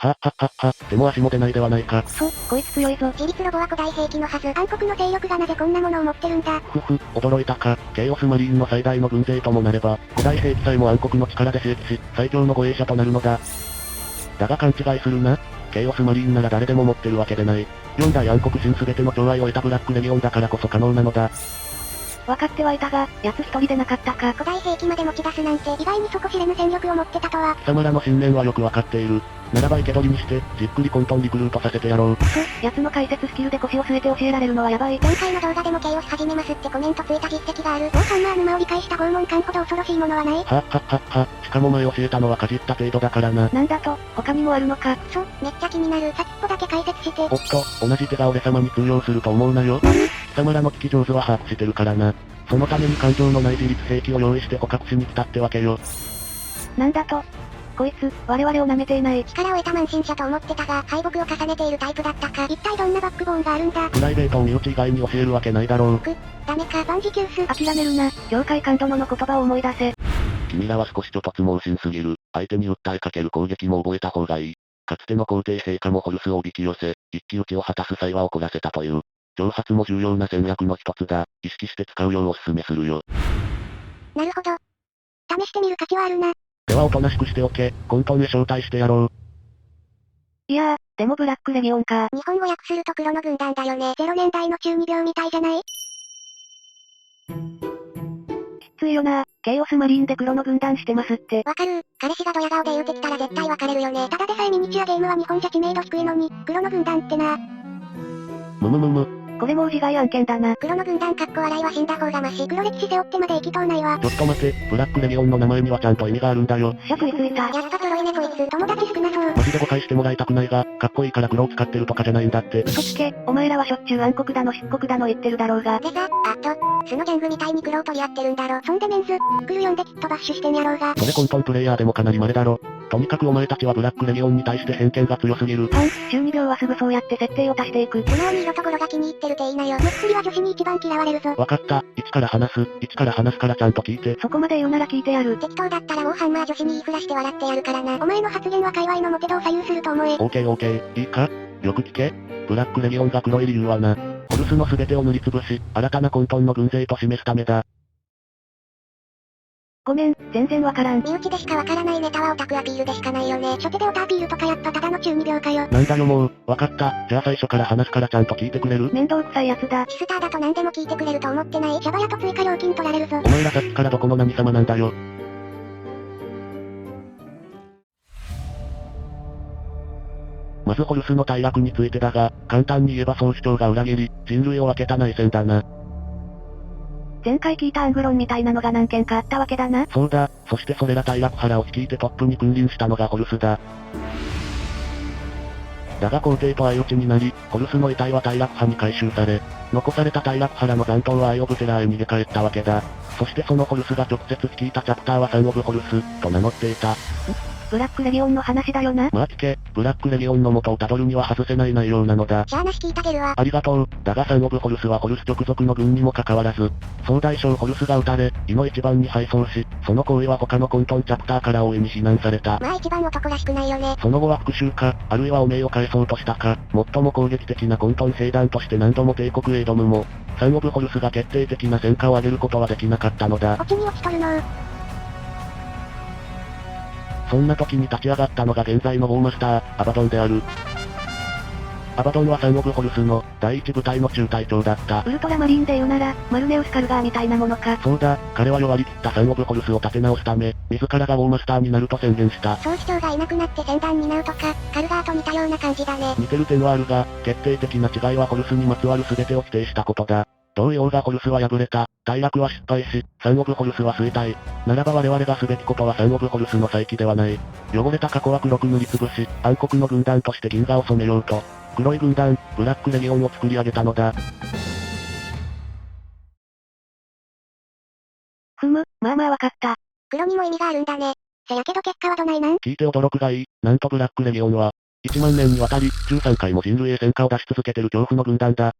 はっはっはっは、でも足も出ないではないか。こいつ強いぞ。自立ロボは古代兵器のはず。暗黒の勢力がなぜこんなものを持ってるんだ。驚いたか。ケイオスマリーンの最大の軍勢ともなれば、古代兵器さえも暗黒の力で制止し、最強の護衛者となるのだ。だが勘違いするな。ケイオスマリーンなら誰でも持ってるわけでない。4代暗黒神全ての寵愛を得たブラックレギオンだからこそ可能なのだ。分かってはいたが、奴一人でなかったか。古代兵器まで持ち出すなんて意外に底知れぬ戦力を持ってたとは。貴様らの信念はよくわかっている。ならば生け捕りにして、じっくり混沌リクルートさせてやろう。奴の解説スキルで腰を据えて教えられるのはやばい。前回の動画でもケイオス始めますってコメントついた実績がある。ウォーハンマー沼を理解した拷問感ほど恐ろしいものはない。しかも前教えたのはかじった程度だからな。なんだと、他にもあるのか。めっちゃ気になる。先っぽだけ解説して。おっと、同じ手が俺様に通用すると思うなよ。貴様らの聞き上手は把握してるからな。そのために感情のない自立兵器を用意して捕獲しに来たってわけよ。なんだと。こいつ、我々を舐めていない。力を得た慢心者と思ってたが、敗北を重ねているタイプだったか。一体どんなバックボーンがあるんだ。プライベートを身内以外に教えるわけないだろう。ダメか、万事休す。諦めるな、業界感殿の言葉を思い出せ。君らは少しちょっと盲信すぎる。相手に訴えかける攻撃も覚えた方がいい。かつての皇帝陛下もホルスをおびき寄せ、一騎打ちを果たす際は怒らせたという。挑発も重要な戦略の一つだ。意識して使うようお勧めするよ。なるほど。試してみる価値はあるな。ではおとなしくしておけ。混沌へ招待してやろう。いやー、でもブラックレギオンか。日本語訳すると黒の軍団だよね。0年代の中二病みたいじゃない？きついよな。ケイオスマリーンで黒の軍団してますって。わかる。彼氏がドヤ顔で言うてきたら絶対別れるよね。ただでさえミニチュアゲームは日本じゃ知名度低いのに、黒の軍団ってな。これもう自害案件だな。黒の軍団笑いは死んだ方がマシ。黒歴史背負ってまで生きとうないわ。ちょっと待て、ブラックレギオンの名前にはちゃんと意味があるんだよ。食いついた。やっぱトロイねこいつ。友達少なそう。マジで誤解してもらいたくないが、かっこいいから黒を使ってるとかじゃないんだって。嘘つけ、お前らはしょっちゅう暗黒だの漆黒だの言ってるだろうが。でさ、スのギャングみたいに黒を取り合ってるんだろ。そんでメンズ、来る呼んできっとバッシュしてんやろうが。それ混沌プレイヤーでもかなり稀だろ。とにかくお前たちはブラックレギオンに対して偏見が強すぎる。中二病はすぐそうやって設定を足していく。素直に色ところが気に入ってるていいなよ。むっつりは女子に一番嫌われるぞ。わかった。一から話すからちゃんと聞いて。そこまで言うなら聞いてやる。適当だったらウォーハンマー女子に言いふらして笑ってやるからな。お前の発言は界隈のモテ度を左右すると思え。オーケー。いいか？よく聞け。ブラックレギオンが黒い理由はな。ホルスの全てを塗りつぶし、新たな混沌の軍勢と示すためだ。ごめん、全然わからん。身内でしかわからないネタはオタクアピールでしかないよね。初手でオタアピールとかやっぱただの中二病かよ。なんだよもう、わかった。じゃあ最初から話すからちゃんと聞いてくれる？面倒くさいやつだ。シスターだと何でも聞いてくれると思ってない。シャバやと追加料金取られるぞ。お前らさっきからどこの何様なんだよ。まずホルスの退学についてだが、簡単に言えば総主張が裏切り、人類を分けた内戦だな。前回聞いたアングロンみたいなのが何件かあったわけだな。そうだ、そしてそれら退学腹を率いてトップに君臨したのがホルスだ。だが皇帝と相打ちになり、ホルスの遺体は退学派に回収され、残された退学腹の残党はアイオブテラーへ逃げ帰ったわけだ。そしてそのホルスが直接率いたチャプターはサンオブホルス、と名乗っていた。ブラックレギオンの話だよな。まあ聞け、ブラックレギオンの元をたどるには外せない内容なのだ。しゃーなし聞いたげるわ。ありがとう。だがサンオブホルスはホルス直属の軍にもかかわらず、総大将ホルスが撃たれ、イの一番に敗走し、その行為は他の混沌チャプターから大いに非難された。まあ一番男らしくないよね。その後は復讐か、あるいは汚名を返そうとしたか、最も攻撃的な混沌兵団として何度も帝国へ挑むも、サンオブホルスが決定的な戦果を上げることはできなかったのだ。落ちに落ちとるのー。そんな時に立ち上がったのが現在のウォーマスター、アバドンである。アバドンはサンオブホルスの第一部隊の中隊長だった。ウルトラマリンで言うなら、マルネウスカルガーみたいなものか。そうだ、彼は弱り切ったサンオブホルスを立て直すため、自らがウォーマスターになると宣言した。総主張がいなくなって戦団担うとか、カルガーと似たような感じだね。似てる点はあるが、決定的な違いはホルスにまつわる全てを否定したことだ。同様がホルスは敗れた、退学は失敗し、サンオブホルスは衰退。ならば我々がすべきことはサンオブホルスの再起ではない。汚れた過去は黒く塗りつぶし、暗黒の軍団として銀河を染めようと、黒い軍団、ブラックレギオンを作り上げたのだ。まあまあわかった。黒にも意味があるんだね。せやけど結果はどないなん？聞いて驚くがいい。なんとブラックレギオンは、1万年にわたり、13回も人類へ戦果を出し続けてる恐怖の軍団だ。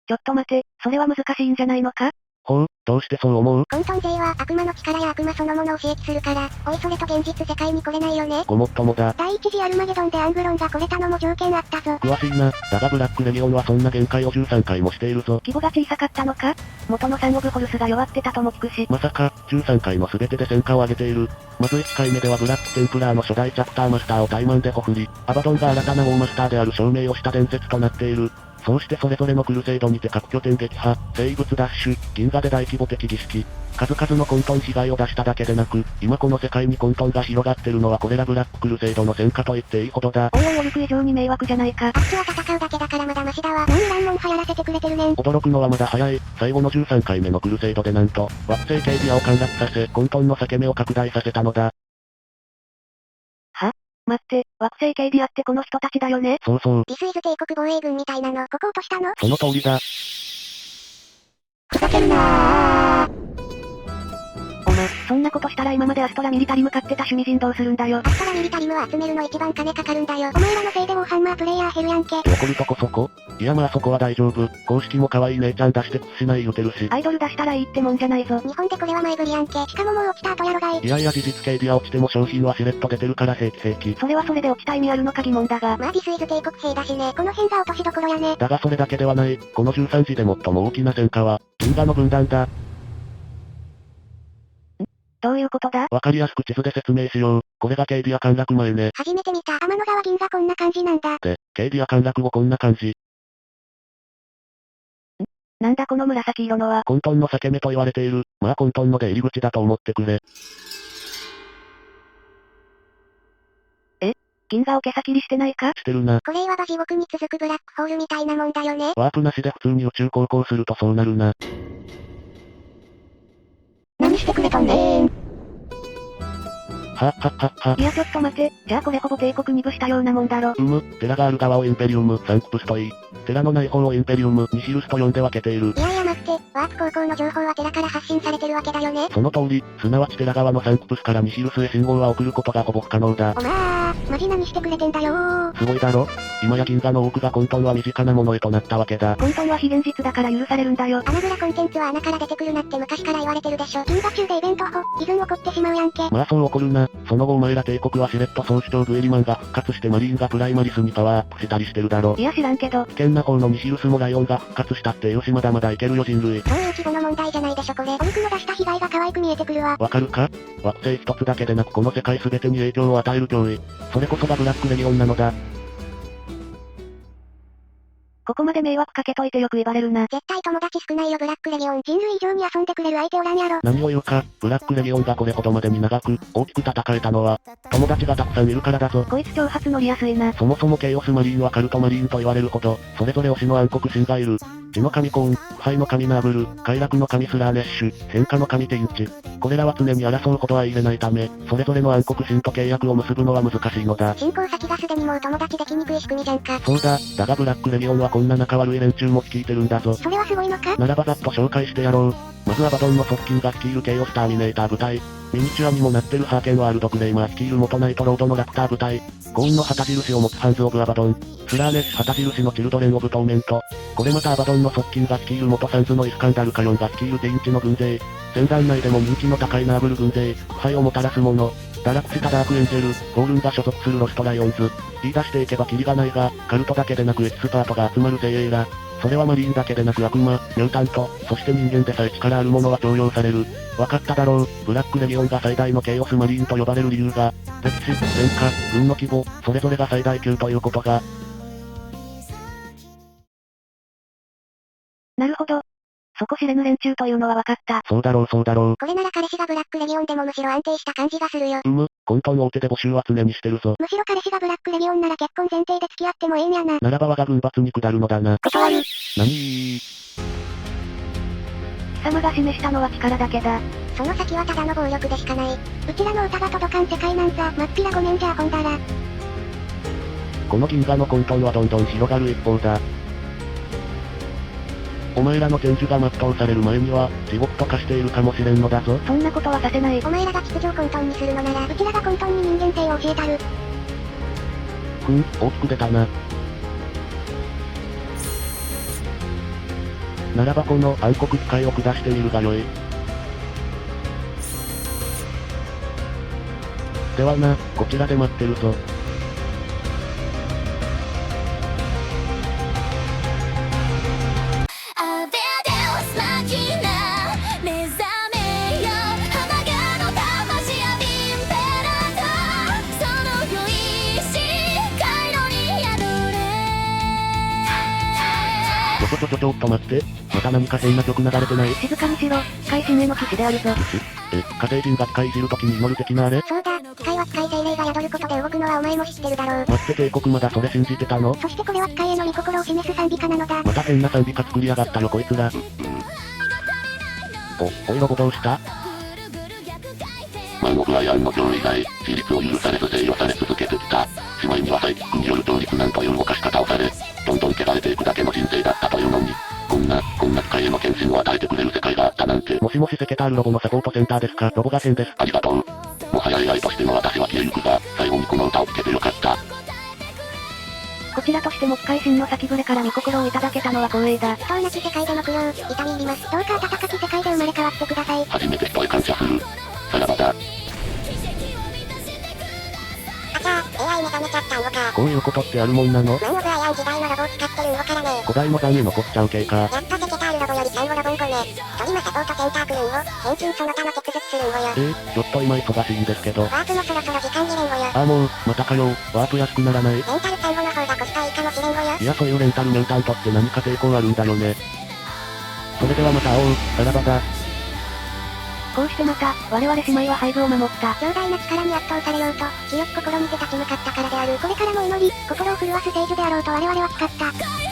ちょっと待て、それは難しいんじゃないのか？ほう、どうしてそう思う？混沌勢は悪魔の力や悪魔そのものを刺激するから、おいそれと現実世界に来れないよね。ごもっともだ。第一次アルマゲドンでアングロンが来れたのも条件あったぞ。詳しいな。だがブラックレギオンはそんな限界を13回もしているぞ。規模が小さかったのか？元のサンオブホルスが弱ってたとも聞くし。まさか、13回の全てで戦果を上げている。まず1回目ではブラックテンプラーの初代チャプターマスターを怠慢でほふり、アバドンが新たな王マスターである証明をした伝説となっている。そうしてそれぞれのクルセイドにて各拠点撃破、生物奪取、銀河で大規模的儀式。数々の混沌被害を出しただけでなく、今この世界に混沌が広がってるのはこれらブラッククルセイドの戦果と言っていいほどだ。おいおいおルク以上に迷惑じゃないか。あっちは戦うだけだからまだマシだわ。何乱門流行らせてくれてるねん。驚くのはまだ早い。最後の13回目のクルセイドでなんと、惑星ケイディアを陥落させ、混沌の裂け目を拡大させたのだ。待って、惑星ケイディアってこの人たちだよね？そうそう。リスイズ帝国防衛軍みたいなの、ここ落としたの？その通りだ。ふざけるなー。お前、そんなことしたら今までアストラミリタリム買ってた趣味人どうするんだよ。アストラミリタリムは集めるの一番金かかるんだよ。お前らのせいでウォーハンマープレイヤー減るやんけ。怒るとこそこ？いやまあそこは大丈夫。公式も可愛い姉ちゃん出して屈しない言うてるし。アイドル出したらいいってもんじゃないぞ。日本でこれは前振りやんけ。しかももう落ちた後やろがい。いやいや事実ケイディア落ちても商品はしれっと出てるから平気平気。それはそれで落ちた意味あるのか疑問だが。まあディスイズ帝国兵だしね。この辺が落としどころやね。だがそれだけではない。この13時で最も大きな戦果は、銀河の分断だ。どういうことだ？わかりやすく地図で説明しよう。これがケイディア陥落前ね。初めて見た。天の川銀河こんな感じなんだ。で、ケイディア陥落後こんな感じ。なんだこの紫色のは。混沌の裂け目と言われている。まあ混沌の出入り口だと思ってくれ。銀河を毛先りしてないか？してるな。これいわば地獄に続くブラックホールみたいなもんだよね。ワープなしで普通に宇宙航行するとそうなるな。何してくれとんねーん。いやちょっと待て、じゃあこれほぼ帝国に部したようなもんだろ。テラがある側をインペリウム、サンクプスといい。テラのない方をインペリウム、ニヒルスと呼んで分けている。いやいや待って、ワープ航行の情報はテラから発信されてるわけだよね。その通り、すなわちテラ側のサンクプスからニヒルスへ信号は送ることがほぼ不可能だ。おまー、マジ何してくれてんだよー。すごいだろ？今や銀河の多くが混沌は身近なものへとなったわけだ。混沌は非現実だから許されるんだよ。穴蔵コンテンツは穴から出てくるなって昔から言われてるでしょ。銀河中でイベントイズン起こってしまうやんけ。まあそう起こるな。その後お前ら帝国はしれっと総主張グエリマンが復活してマリーンがプライマリスにパワーアップしたりしてるだろ。いや知らんけど。危険な方のニヒルスもライオンが復活したってよしまだまだいけるよ人類。そういう規模の問題じゃないでしょこれ。お肉の出した被害が可愛く見えてくるわ。わかるか？惑星一つだけでなくこの世界全てに影響を与える脅威。それこそがブラックレギオンなのだ。ここまで迷惑かけといてよく言われるな。絶対友達少ないよブラックレギオン。人類以上に遊んでくれる相手おらんやろ。何を言うか、ブラックレギオンがこれほどまでに長く、大きく戦えたのは、友達がたくさんいるからだぞ。こいつ挑発乗りやすいな。そもそもケイオスマリーンはカルトマリーンと言われるほど、それぞれ推しの暗黒神がいる。地の神コーン、腐敗の神ナーブル、快楽の神スラーネッシュ、変化の神ティンチ。これらは常に争うほどは入れないため、それぞれの暗黒神と契約を結ぶのは難しいのだ。進行先がすでにもう友達できにくい仕組みじゃんか。そうだ、だがブラックレギオンはこんな仲悪い連中も率いてるんだぞ。それはすごいのか？ならばざっと紹介してやろう。まずはバドンの側近が率いるケイオスターミネーター部隊。ミニチュアにもなってるハーケンワールドクレイマー率いる元ナイトロードのラプター部隊。コーンの旗印を持つハンズ・オブ・アバドン。スラーネス旗印のチルドレン・オブ・トーメント。これまたアバドンの側近が率いる元サンズのイスカンダル・カヨンが率いるティンチの軍勢。戦団内でも人気の高いナーブル軍勢。腐敗をもたらす者。堕落したダークエンジェル、ホールンが所属するロストライオンズ。言い出していけばキリがないが、カルトだけでなくエキスパートが集まる精鋭ら。それはマリーンだけでなく悪魔、ミュータント、そして人間でさえ力ある者は重用される。わかっただろう、ブラックレギオンが最大のケイオスマリーンと呼ばれる理由が、歴史、戦果、軍の規模、それぞれが最大級ということが。なるほど。底知れぬ連中というのは分かった。そうだろうそうだろう。これなら彼氏がブラックレギオンでもむしろ安定した感じがするよ。混沌大手で募集は常にしてるぞ。むしろ彼氏がブラックレギオンなら結婚前提で付き合ってもええんやな。ならば我が軍閥に下るのだな。断る。なにー。貴様が示したのは力だけだ。その先はただの暴力でしかない。うちらの歌が届かん世界なんざ、まっぴらごめんじゃあほんだら。この銀河の混沌はどんどん広がる一方だ。お前らの天守が全うされる前には、地獄と化しているかもしれんのだぞ。そんなことはさせない。お前らが秩序を混沌にするのなら、うちらが混沌に人間性を教えたる。大きく出たな。ならばこの暗黒機械を下してみるがよい。ではな、こちらで待ってるぞ。ちょっと待って。また何か変な曲流れてない？静かにしろ。機械神への騎士であるぞ。火星人が機械いじるときに祈る的なあれ？そうだ、機械は機械精霊が宿ることで動くのはお前も知ってるだろう。待って帝国まだそれ信じてたの？そしてこれは機械への御心を示す賛美歌なのだ。また変な賛美歌作りやがったよこいつら。おいロボどうした？マン・オブ・アイアンの上以来、自立を許されず制御され続けてきた。しまいにはサイキックによる倒立なんという動かし方をされ、どんどん汚れていくだけの人生だったというのに、こんな機械への献身を与えてくれる世界があったなんて。もしもしセケタールロボのサポートセンターですか？ロボが変です。ありがとう。もはや AI としての私は消えゆくが、最後にこの歌を聴けてよかった。こちらとしても機械神の先触れから御心をいただけたのは光栄だ。不当なき世界での供養、痛み入ります。どうか温かき世界で生まれ変わってください。初めて人へ感謝する。さらばだ。あちゃー、AI 目覚めちゃったのか。こういうことってあるもんなの？マン・オブ・アイアン時代のロボを使ってるのからね。古代の残に残っちゃう系か。やっとセケタールロボよりサンゴロボンゴね。トリマサポートセンタークルンを、返金その他の手続きするんごよ。ちょっと今忙しいんですけど。ワープもそろそろ時間切れんごよ。あもう、またかよ。ワープ安くならない？レンタルサンゴの方がコスパいいかもしれんごよ。いやそういうレンタルミュータントって何か抵抗あるんだよね。それではまた会おう。さらばだ。こうしてまた、我々姉妹は背後を守った。強大な力に圧倒されようと、清き心にて立ち向かったからである。これからも祈り、心を震わす聖樹であろうと我々は誓った。